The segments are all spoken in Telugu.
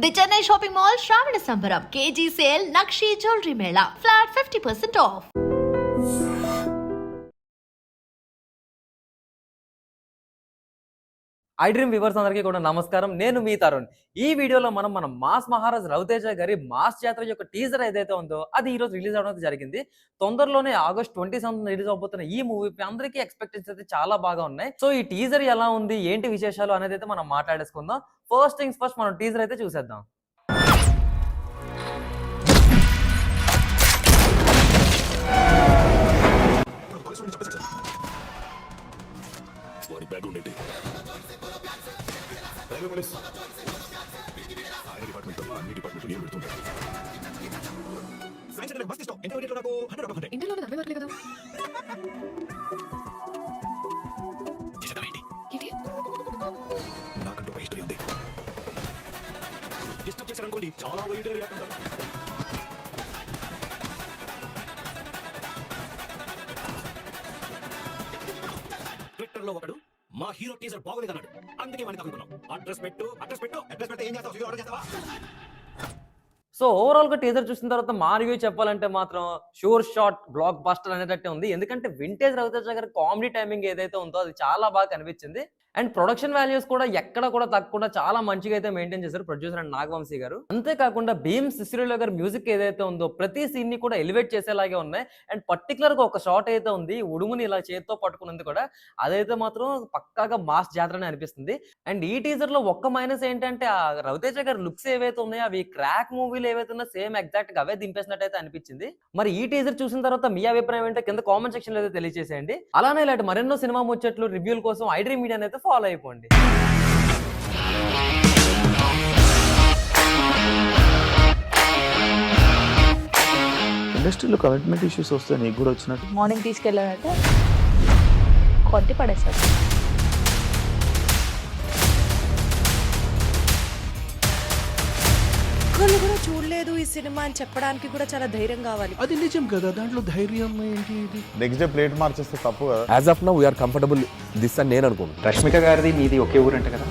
ది చెన్నై షాపింగ్ మాల్ శ్రావణ సంబరం KG sale nakshi jewellery Mela flat 50% of. I dream viewers అందరికీ కూడా నమస్కారం. నేను మీ తరుణ్. ఈ వీడియోలో మన మాస్ మహారాజ్ రవితేజ గారి మాస్ జాతర యొక్క టీజర్ ఏదైతే ఉందో అది ఈ రోజు రిలీజ్ అవడం జరిగింది. తొందరలోనే ఆగస్ట్ 27 రిలీజ్ అవబోతున్న ఈ మూవీ అందరికీ ఎక్స్పెక్టేషన్స్ అయితే చాలా బాగా ఉన్నాయి. సో ఈ టీజర్ ఎలా ఉంది, ఏంటి విశేషాలు అనేది అయితే మనం మాట్లాడేసుకుందాం. ఫస్ట్ థింగ్స్ ఫస్ట్, మనం టీజర్ అయితే చూసేద్దాం. చాలా ట్విట్టర్ లో ఒకడు మా హీరో టీజర్ బాగుంది అన్నాడు. అందుకే మనకి అనుకున్నాం అడ్రస్ పెట్టు ఏం చేస్తావు, ఆర్డర్ చేస్తావా? సో ఓవరాల్ గా టీజర్ చూసిన తర్వాత మా రివ్యూ చెప్పాలంటే మాత్రం షూర్ షాట్ బ్లాక్ బస్టర్ అనేటట్టే ఉంది. ఎందుకంటే వింటేజ్ రవితేజ గారి కామెడీ టైమింగ్ ఏదైతే ఉందో అది చాలా బాగా కనిపించింది. అండ్ ప్రొడక్షన్ వాల్యూస్ కూడా ఎక్కడ కూడా తగ్గకుండా చాలా మంచిగా అయితే మెయింటైన్ చేశారు ప్రొడ్యూసర్ అండ్ నాగవంశీ గారు. అంతేకాకుండా భీమ్ సిసిరోలో గారి మ్యూజిక్ ఏదైతే ఉందో ప్రతి సీన్ ని కూడా ఎలివేట్ చేసేలాగే ఉన్నాయి. అండ్ పర్టికులర్ గా ఒక షాట్ అయితే ఉంది, ఉడుముని ఇలా చేతితో పట్టుకున్నది కూడా, అదైతే మాత్రం పక్కాగా మాస్ జాతరనే అనిపిస్తుంది. అండ్ ఈ టీజర్ లో ఒక్క మైనస్ ఏంటంటే ఆ రవితేజ గారి లుక్స్ ఏవైతే ఉన్నాయో అవి క్రాక్ మూవీలో ఏవైతే ఉన్నా సేమ్ ఎగ్జాక్ట్ గా అవే దింపేసినట్టు అనిపించింది. మరి ఈ టీజర్ చూసిన తర్వాత మీ అభిప్రాయం ఏంటో కింద కామెంట్ సెక్షన్ లో అయితే తెలియజేసేయండి. అలానే ఇలాంటి మరెన్నో సినిమా ముచ్చట్లు రివ్యూల కోసం ఐ డ్రీమ్ మీడియా అయితే ఫాలో అయిపోండి. ఇండస్ట్రీలో కమిట్మెంట్ ఇష్యూస్ వస్తే నీకు కూడా వచ్చినట్టు మార్నింగ్ తీసుకెళ్ళానంటే కొట్టి పడేసాడు. ఒక్కళ్ళు కూడా చూడలేదు ఈ సినిమా అని చెప్పడానికి కూడా చాలా ధైర్యం కావాలి. అది నిజం కదా, దాంట్లో ధైర్యం ఏంటి? నెక్స్ట్ డే ప్లేట్ మార్చేస్తే తప్పు కదా. As of now we're comfortable this అని నేను అనుకుంటున్నాను. రష్మిక గారిది మీది ఒకే ఊరు అంట కదా?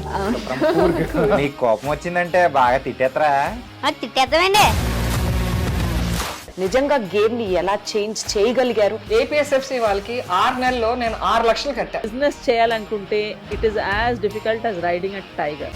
నీకు కోపం వచ్చిందంటే బాగా తిట్టేత్తరా? తిట్టేద్దామండి. నిజంగా గేమ్ ని ఎలా చేంజ్ చేయగలిగారు? ఏపీఎస్ఎఫ్సి వాళ్ళకి 6 నెలల్లో నేను 6 లక్షలు కట్టా. బిజినెస్ చేయాలనుకుంటే it is as difficult as riding a tiger.